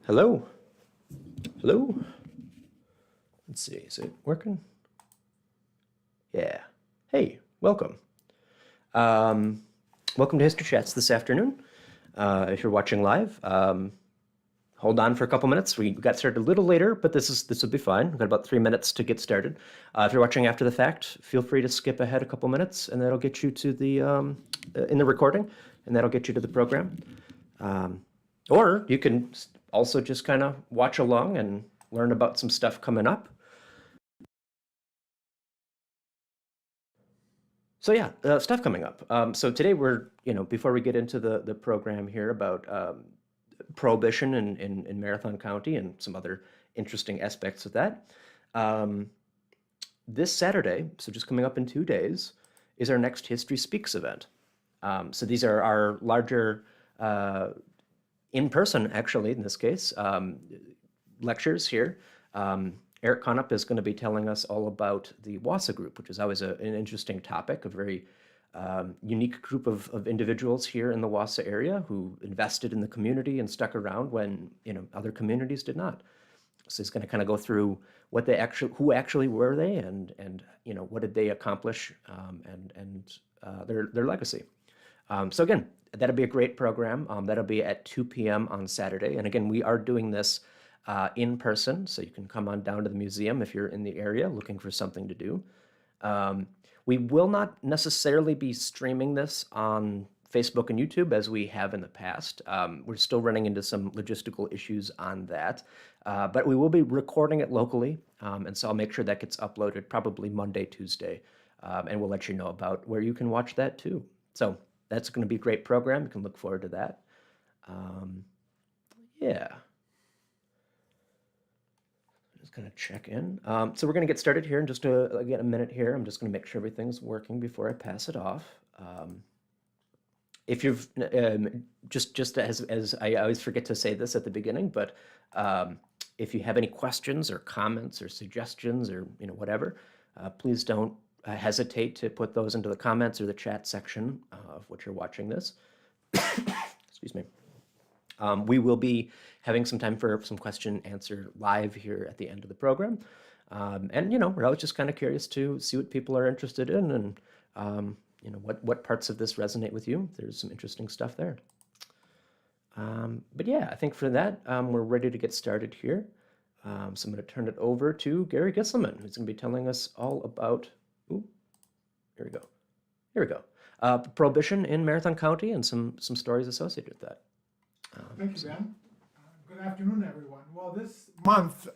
Hello? Hello? Let's see, is it working? Yeah. Hey, welcome. Um, Welcome to History Chats this afternoon. If you're watching live, hold on for a couple minutes. We got started a little later, but this will be fine. We've got about 3 minutes to get started. If you're watching after the fact, feel free to skip ahead a couple minutes, and that'll get you to the in the recording, and that'll get you to the program. Or you can also just kind of watch along and learn about some stuff coming up. So yeah, stuff coming up. So today before we get into the program here about Prohibition in Marathon County and some other interesting aspects of that, um, this Saturday, so just coming up in 2 days, is our next History Speaks event. So these are our larger, in person, actually, in this case, lectures here. Eric Conop is going to be telling us all about the Wausau group, which is always an interesting topic, a very unique group of individuals here in the Wausau area who invested in the community and stuck around when other communities did not. So he's going to kind of go through who actually were they, and what did they accomplish, and their legacy. So again, that'll be a great program. That'll be at 2 p.m. on Saturday. And again, we are doing this in person, so you can come on down to the museum if you're in the area looking for something to do. We will not necessarily be streaming this on Facebook and YouTube as we have in the past. We're still running into some logistical issues on that, but we will be recording it locally, and so I'll make sure that gets uploaded probably Monday, Tuesday, and we'll let you know about where you can watch that too. So that's going to be a great program. You can look forward to that. Yeah. Just going to check in. So we're going to get started here in just a minute here. I'm just going to make sure everything's working before I pass it off. If you've just as I always forget to say this at the beginning, but if you have any questions or comments or suggestions or whatever, please don't hesitate to put those into the comments or the chat section of what you're watching this. Excuse me. We will be having some time for some question and answer live here at the end of the program. And we're always just kind of curious to see what people are interested in and what parts of this resonate with you. There's some interesting stuff there. But yeah, I think for that, we're ready to get started here. So I'm going to turn it over to Gary Gisselman, who's going to be telling us all about, here we go. Here we go. Prohibition in Marathon County and some stories associated with that. Thank you, Ben. Good afternoon, everyone. Well, this month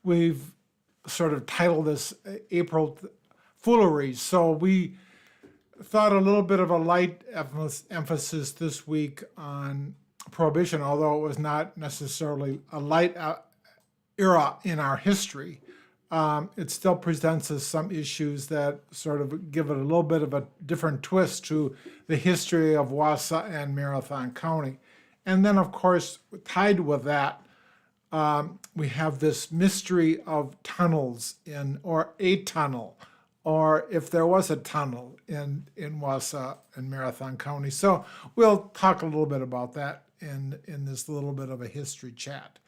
we've sort of titled this April Foolery. So we thought a little bit of a light emphasis this week on Prohibition, although it was not necessarily a light era in our history. It still presents us some issues that sort of give it a little bit of a different twist to the history of Wausau and Marathon County. And then, of course, tied with that, we have this mystery of tunnels or a tunnel, or if there was a tunnel in Wausau and Marathon County. So we'll talk a little bit about that in this little bit of a history chat.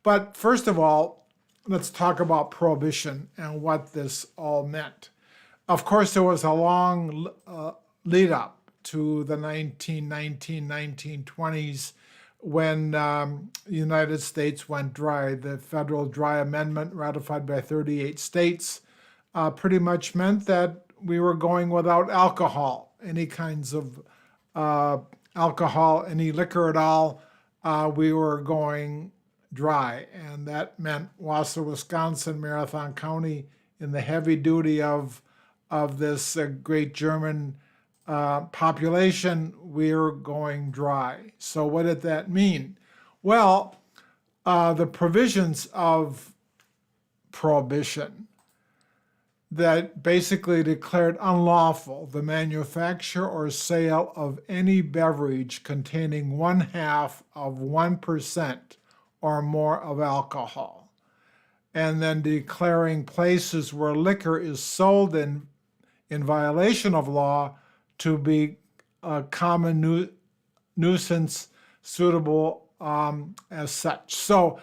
But first of all, let's talk about Prohibition and what this all meant. Of course, there was a long lead up to the 1920s when the United States went dry. The Federal Dry Amendment, ratified by 38 states, pretty much meant that we were going without alcohol, any kinds of alcohol, any liquor at all. We were going dry, and that meant Wausau, Wisconsin, Marathon County, in the heavy duty of this great German population, we're going dry. So what did that mean? Well, the provisions of Prohibition that basically declared unlawful the manufacture or sale of any beverage containing 0.5% or more of alcohol, and then declaring places where liquor is sold in violation of law to be a common nuisance suitable as such. So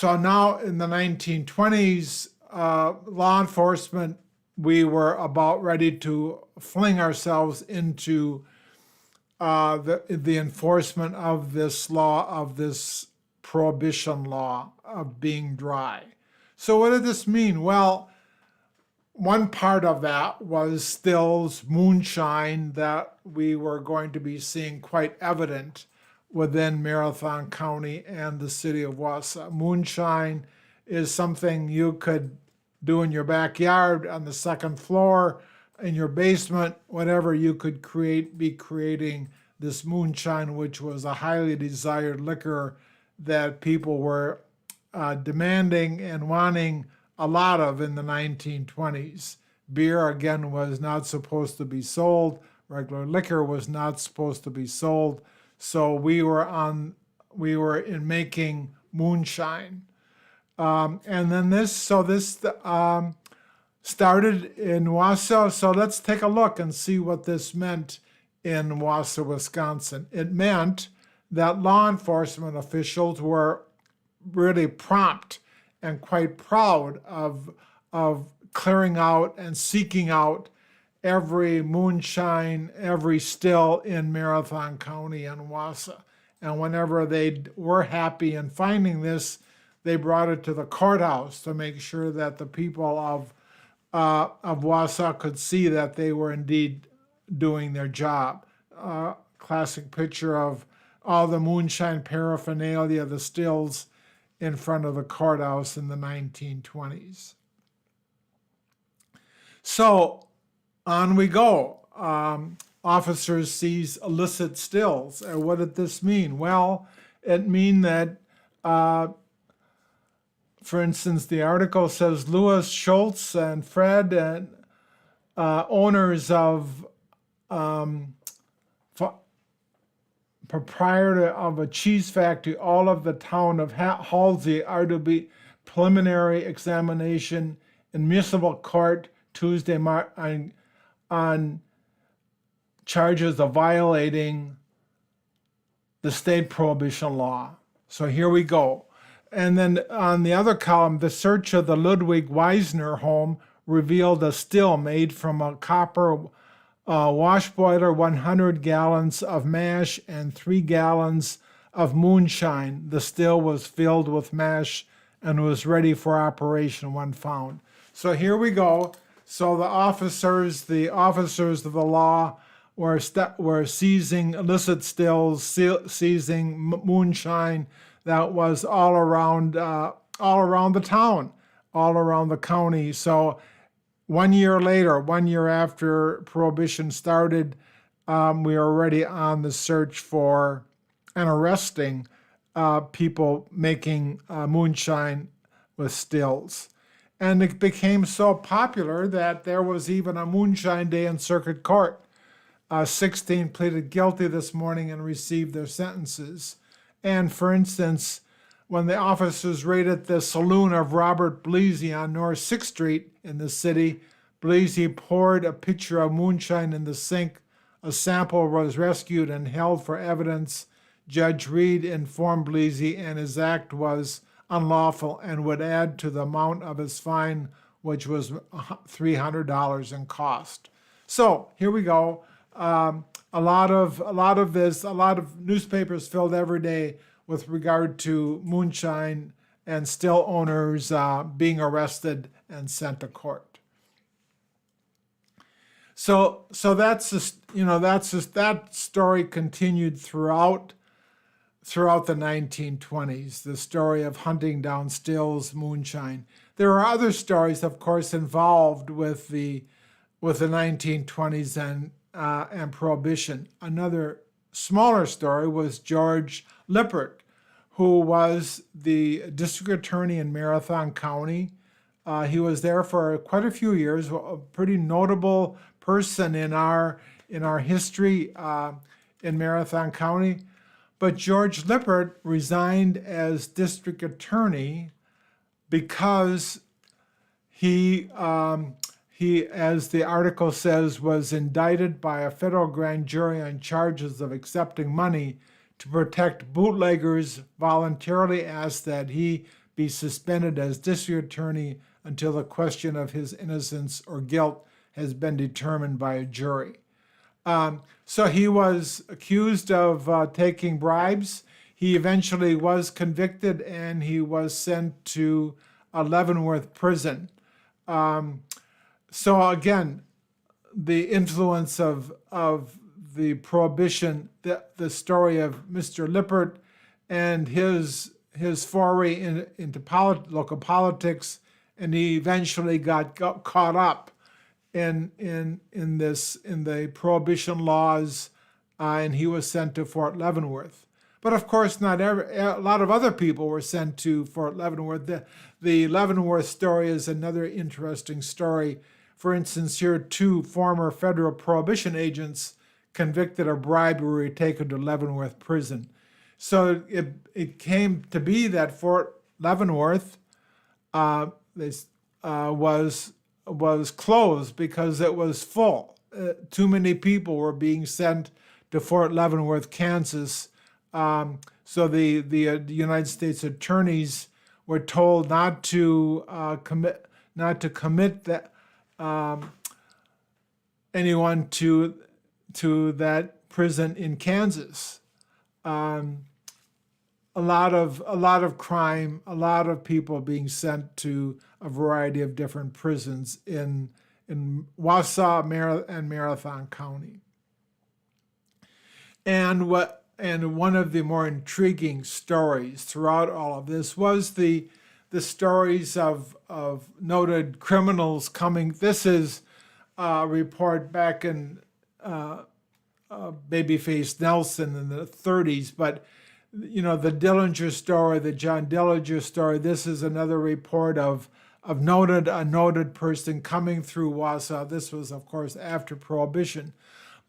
now in the 1920s, law enforcement, we were about ready to fling ourselves into the enforcement of this law, of this prohibition law of being dry. So what did this mean? Well, one part of that was stills, moonshine, that we were going to be seeing quite evident within Marathon County and the city of Wausau. Moonshine is something you could do in your backyard, on the second floor, in your basement, whatever. You could be creating this moonshine, which was a highly desired liquor that people were demanding and wanting a lot of in the 1920s. Beer, again, was not supposed to be sold. Regular liquor was not supposed to be sold. So we were in making moonshine. And then this started in Wausau. So let's take a look and see what this meant in Wausau, Wisconsin. It meant that law enforcement officials were really prompt and quite proud of clearing out and seeking out every moonshine, every still in Marathon County and Wausau. And whenever they were happy in finding this, they brought it to the courthouse to make sure that the people of Wausau could see that they were indeed doing their job. Classic picture of all the moonshine paraphernalia, the stills in front of the courthouse in the 1920s. So on we go. Officers seize illicit stills. What did this mean? Well, it mean that, for instance, the article says Louis Schultz and Fred, and owners of proprietor of a cheese factory, all of the town of Halsey, are to be preliminary examination in municipal court Tuesday on charges of violating the state prohibition law. So here we go. And then on the other column, the search of the Ludwig Weisner home revealed a still made from a copper wash boiler, 100 gallons of mash, and 3 gallons of moonshine. The still was filled with mash and was ready for operation when found. So here we go. So the officers of the law were seizing illicit stills, seizing moonshine that was all around the town, all around the county. So 1 year later, 1 year after Prohibition started, we were already on the search for and arresting people making moonshine with stills. And it became so popular that there was even a moonshine day in circuit court. 16 pleaded guilty this morning and received their sentences. And for instance, when the officers raided the saloon of Robert Bleasy on North 6th Street in the city, Bleasy poured a pitcher of moonshine in the sink. A sample was rescued and held for evidence. Judge Reed informed Bleasy and his act was unlawful and would add to the amount of his fine, which was $300 in cost. So here we go. A lot of newspapers filled every day with regard to moonshine and still owners being arrested and sent to court. So that's that story continued throughout the 1920s. The story of hunting down stills, moonshine. There are other stories, of course, involved with the 1920s and Prohibition. Another smaller story was George Lippert, who was the district attorney in Marathon County. He was there for quite a few years, a pretty notable person in our history in Marathon County. But George Lippert resigned as district attorney because he, as the article says, was indicted by a federal grand jury on charges of accepting money to protect bootleggers, voluntarily asked that he be suspended as district attorney until the question of his innocence or guilt has been determined by a jury. So he was accused of taking bribes. He eventually was convicted and he was sent to Leavenworth prison. So again, the influence of the Prohibition, the story of Mr. Lippert and his foray into local politics, and he eventually got caught up in the Prohibition laws, and he was sent to Fort Leavenworth. But of course, a lot of other people were sent to Fort Leavenworth. The Leavenworth story is another interesting story. For instance, here 2 former federal Prohibition agents convicted of bribery were taken to Leavenworth prison. So it came to be that Fort Leavenworth was closed because it was full. Too many people were being sent to Fort Leavenworth, Kansas. So the United States attorneys were told not to commit that anyone to that prison in Kansas. A lot of crime, a lot of people being sent to a variety of different prisons in Wausau and Marathon County. And one of the more intriguing stories throughout all of this was the stories of noted criminals coming. This is a report back in Babyface Nelson in the 30s, but the Dillinger story, the John Dillinger story. This is another report of a noted person coming through Wausau. This was, of course, after Prohibition.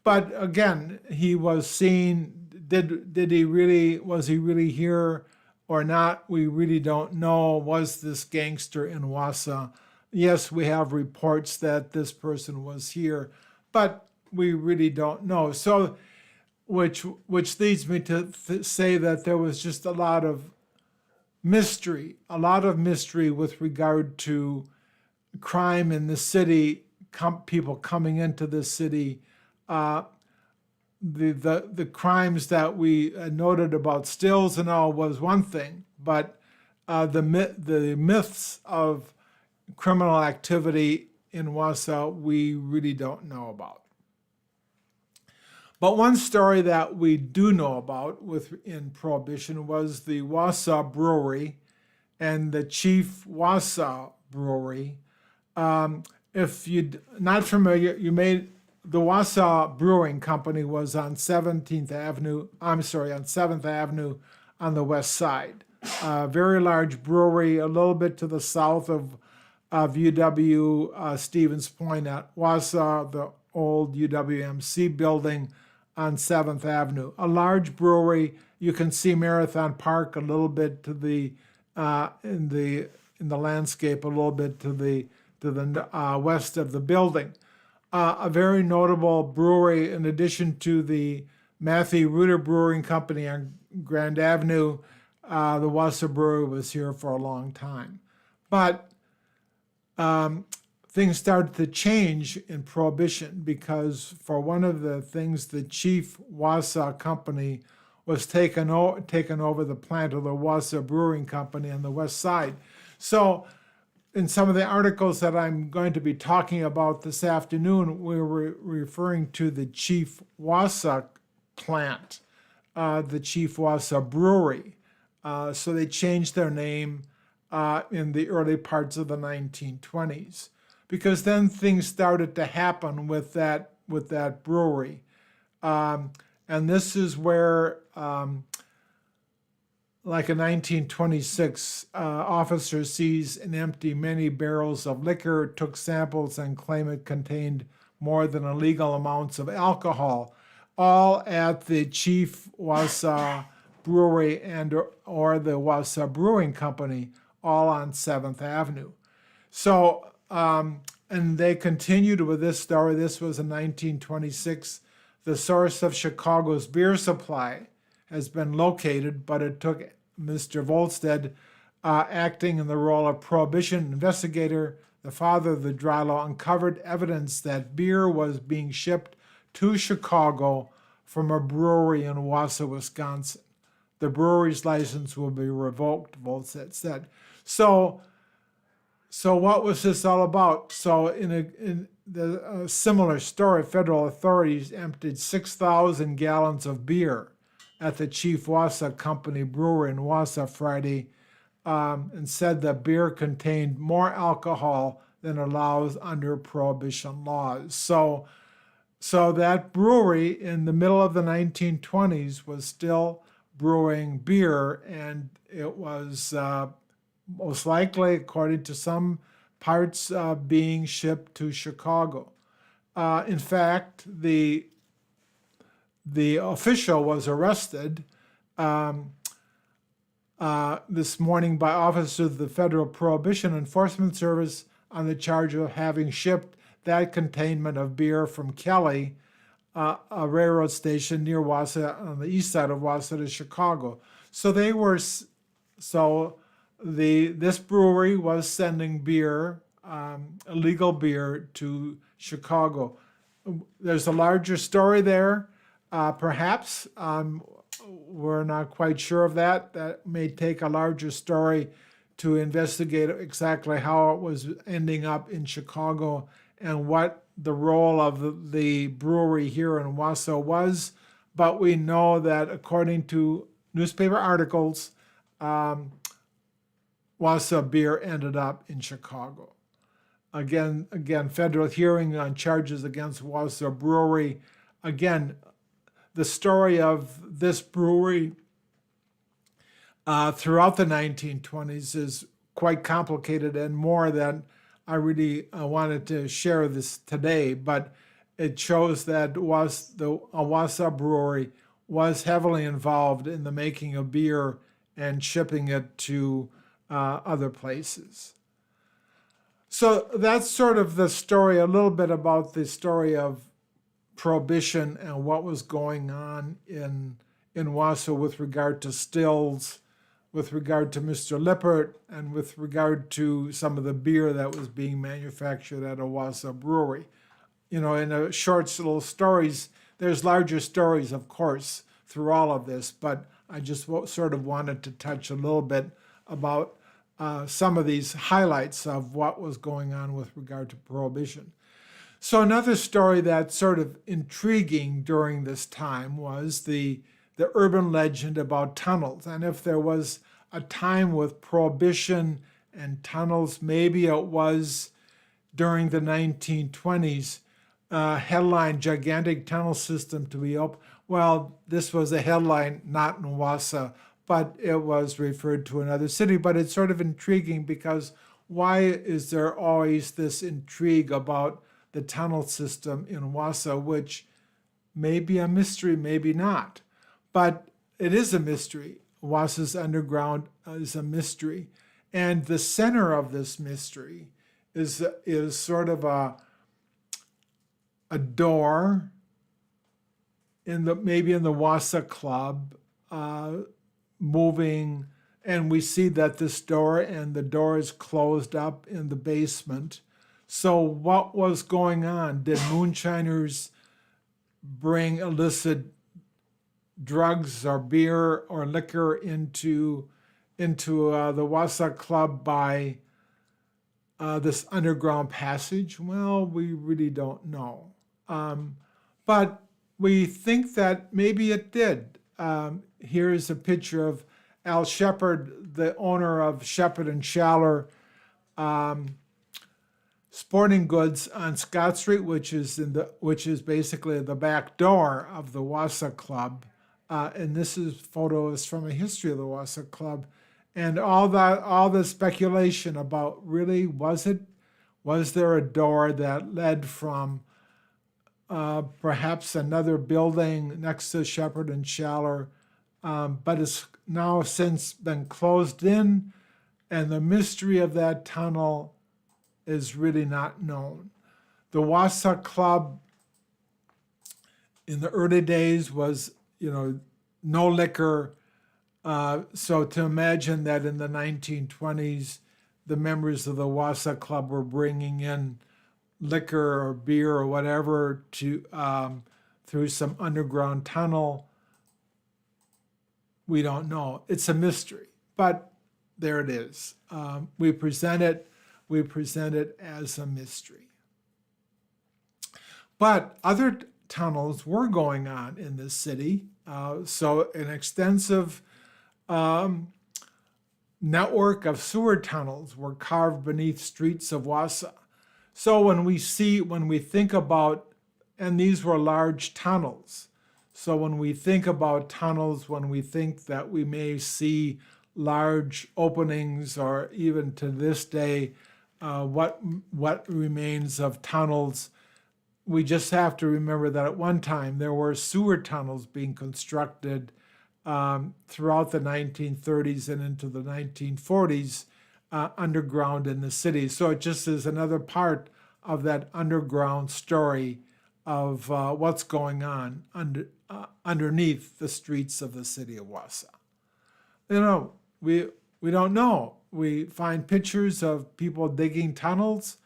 But again, he was seen. Was he really here or not? We really don't know. Was this gangster in Wausau? Yes, we have reports that this person was here, but we really don't know. So, which leads me to say that there was just a lot of mystery with regard to crime in the city, people coming into the city. The crimes that we noted about stills and all was one thing, but the myths of criminal activity in Wausau we really don't know about. But one story that we do know about in Prohibition was the Wausau Brewery and the Chief Wausau Brewery. If you're not familiar, the Wausau Brewing Company was on 7th Avenue on the west side. Very large brewery, a little bit to the south of UW Stevens Point at Wausau, the old UWMC building on 7th Avenue. A large brewery. You can see Marathon Park a little bit to the in the landscape, a little bit to the west of the building. A very notable brewery, in addition to the Matthew Reuter Brewing Company on Grand Avenue. The Wausau Brewery was here for a long time. But things started to change in Prohibition because for one of the things, the Chief Wausau Company was taken over the plant of the Wausau Brewing Company on the west side. So in some of the articles that I'm going to be talking about this afternoon, we were referring to the Chief Wausau plant, the Chief Wausau Brewery. So they changed their name in the early parts of the 1920s, because then things started to happen with that brewery. And this is where, like in 1926, officer seized and emptied many barrels of liquor, took samples, and claimed it contained more than illegal amounts of alcohol, all at the Chief Wausau Brewery or the Wausau Brewing Company, all on 7th Avenue. So, and they continued with this story. This was in 1926. The source of Chicago's beer supply has been located, but it took Mr. Volstead, acting in the role of Prohibition investigator, the father of the dry law, uncovered evidence that beer was being shipped to Chicago from a brewery in Wausau, Wisconsin. The brewery's license will be revoked, Volstead said. So what was this all about? So in a similar story, federal authorities emptied 6,000 gallons of beer at the Chief Wausau Company Brewery in Wausau Friday, and said that beer contained more alcohol than allows under Prohibition laws. So that brewery in the middle of the 1920s was still brewing beer, and it was most likely, according to some parts, being shipped to Chicago. In fact, the official was arrested this morning by officers of the Federal Prohibition Enforcement Service on the charge of having shipped that containment of beer from Kelly, a railroad station near Wausau on the east side of Wausau, to Chicago. So this brewery was sending beer, illegal beer, to Chicago. There's a larger story there, perhaps. We're not quite sure of that. That may take a larger story to investigate exactly how it was ending up in Chicago and what the role of the brewery here in Wausau was. But we know that according to newspaper articles, Wausau beer ended up in Chicago. Again, federal hearing on charges against Wausau Brewery. Again, the story of this brewery throughout the 1920s is quite complicated and more than I really wanted to share this today, but it shows that the Wausau Brewery was heavily involved in the making of beer and shipping it to other places. So that's sort of the story, a little bit about the story of Prohibition and what was going on in Wausau with regard to stills, with regard to Mr. Lippert, and with regard to some of the beer that was being manufactured at a Wausau brewery. In the short little stories, there's larger stories, of course, through all of this, but I just sort of wanted to touch a little bit about some of these highlights of what was going on with regard to Prohibition. So another story that's sort of intriguing during this time was the urban legend about tunnels. And if there was a time with Prohibition and tunnels, maybe it was during the 1920s, headline, gigantic tunnel system to be open. Well, this was a headline not in Wausau, but it was referred to another city. But it's sort of intriguing because why is there always this intrigue about the tunnel system in Wausau, which may be a mystery, maybe not. But it is a mystery. Wausau's underground is a mystery. And the center of this mystery is sort of a door maybe in the Wausau Club, moving, and we see that this door and the door is closed up in the basement. So what was going on? Did moonshiners bring illicit drugs or beer or liquor into the Wausau Club by this underground passage? Well, we really don't know. But we think that maybe it did. Here's a picture of Al Shepard, the owner of Shepard and Schaller Sporting Goods on Scott Street, which is basically the back door of the Wausau Club. And this is photos from a history of the Wausau Club, and all the speculation about really was there a door that led from perhaps another building next to Shepard and Schaller, but it's now since been closed in, and the mystery of that tunnel is really not known. The Wausau Club in the early days was, no liquor. So to imagine that in the 1920s, the members of the Wausau Club were bringing in liquor or beer or whatever to through some underground tunnel, we don't know. It's a mystery, but there it is. We present it as a mystery. But other tunnels were going on in this city. So an extensive network of sewer tunnels were carved beneath streets of Wausau. So when we think about, and these were large tunnels. So when we think about tunnels, when we think that we may see large openings, or even to this day, what remains of tunnels, we just have to remember that at one time there were sewer tunnels being constructed throughout the 1930s and into the 1940s underground in the city. So it just is another part of that underground story of what's going on underneath the streets of the city of Wausau. You know, we don't know. We find pictures of people digging tunnels.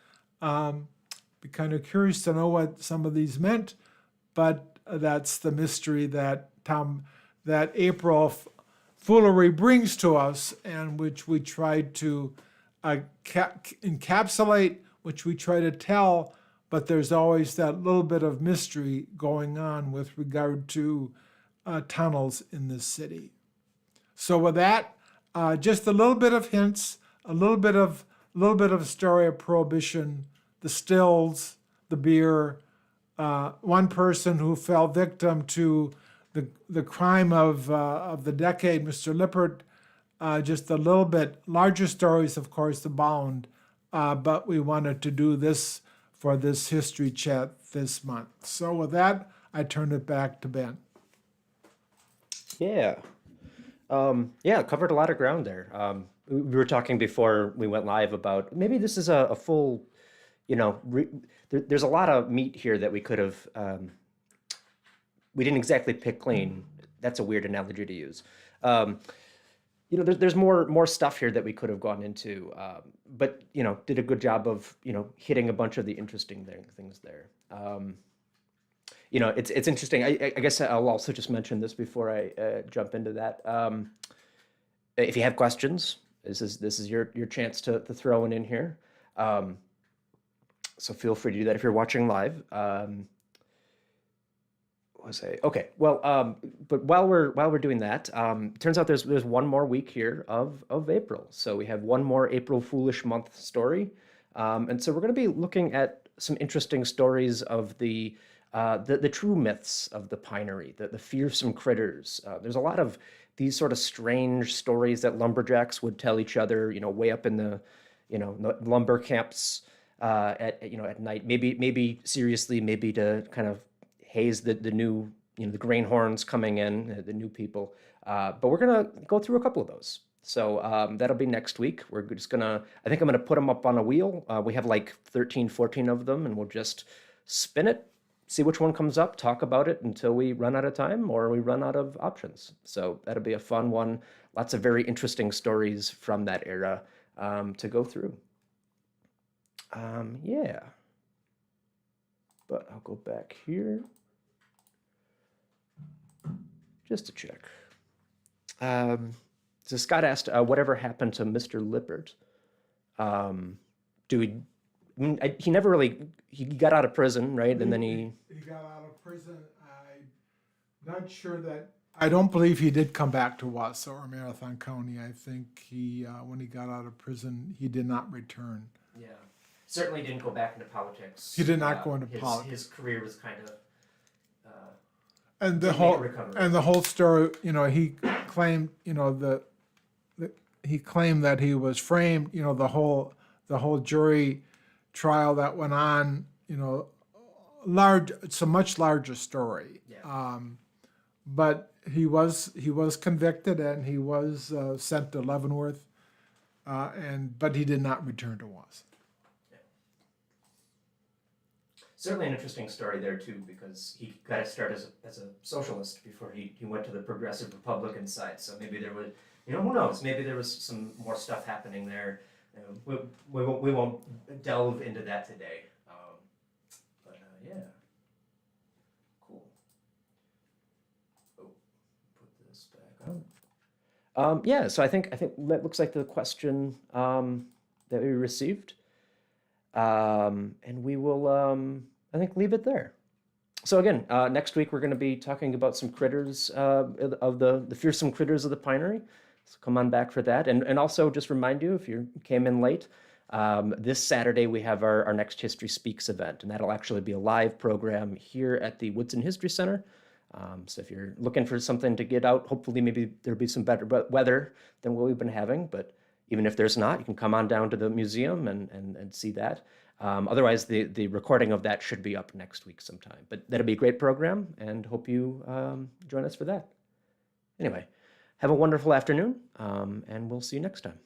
Be kind of curious to know what some of these meant, but that's the mystery that April foolery brings to us, and which we try to encapsulate, which we try to tell, but there's always that little bit of mystery going on with regard to tunnels in this city. So with that, just a little bit of hints, a little bit of story of Prohibition, the stills, the beer, one person who fell victim to the crime of the decade, Mr. Lippert. Just a little bit larger stories, of course, abound, but we wanted to do this for this history chat this month. So with that, I turn it back to Ben. Yeah. Covered a lot of ground there. We were talking before we went live about maybe this is a full, there's a lot of meat here that we could have, we didn't exactly pick clean. That's a weird analogy to use. There's more stuff here that we could have gone into, but did a good job of hitting a bunch of the interesting things there. It's interesting. I guess I'll also just mention this before I jump into that. If you have questions, this is your chance to throw one in here. So feel free to do that if you're watching live. Okay. Well, but while we're doing that, turns out there's one more week here of April. So we have one more April Foolish Month story, and so we're going to be looking at some interesting stories of the true myths of the pinery, the fearsome critters. There's a lot of these sort of strange stories that lumberjacks would tell each other, way up in the lumber camps at night. Maybe seriously, maybe to kind of haze the new, the greenhorns coming in, the new people. But we're gonna go through a couple of those. So that'll be next week. We're just I think I'm gonna put them up on a wheel. We have like 13, 14 of them, and we'll just spin it, see which one comes up, talk about it until we run out of time or we run out of options. So that'll be a fun one. Lots of very interesting stories from that era to go through. Yeah. But I'll go back here just to check. So Scott asked, whatever happened to Mr. Lippert? He never really, he got out of prison, right? And then he got out of prison. I'm not sure that, I don't believe he did come back to Wausau or Marathon County. I think when he got out of prison, he did not return. Yeah. Certainly didn't go back into politics. He did not go into politics. His career was kind of and the whole story, he claimed, he claimed that he was framed, the whole jury trial that went on, it's a much larger story. Yeah. But he was convicted and he was sent to Leavenworth, but he did not return to Wausau. certainly an interesting story there too, because he got to start as a socialist before he went to the progressive Republican side. So maybe there was, who knows? Maybe there was some more stuff happening there. We won't delve into that today. But yeah, cool. Oh, put this back on. Yeah, so I think that looks like the question that we received, and we will I think leave it there. So again, next week we're going to be talking about some critters of the fearsome critters of the pinery. So come on back for that, and also just remind you if you came in late, this Saturday we have our next History Speaks event, and that'll actually be a live program here at the Woodson History Center. So if you're looking for something to get out, hopefully maybe there'll be some better weather than what we've been having, but even if there's not, you can come on down to the museum and see that. Otherwise, the recording of that should be up next week sometime. But that'll be a great program, and hope you join us for that. Anyway, have a wonderful afternoon, and we'll see you next time.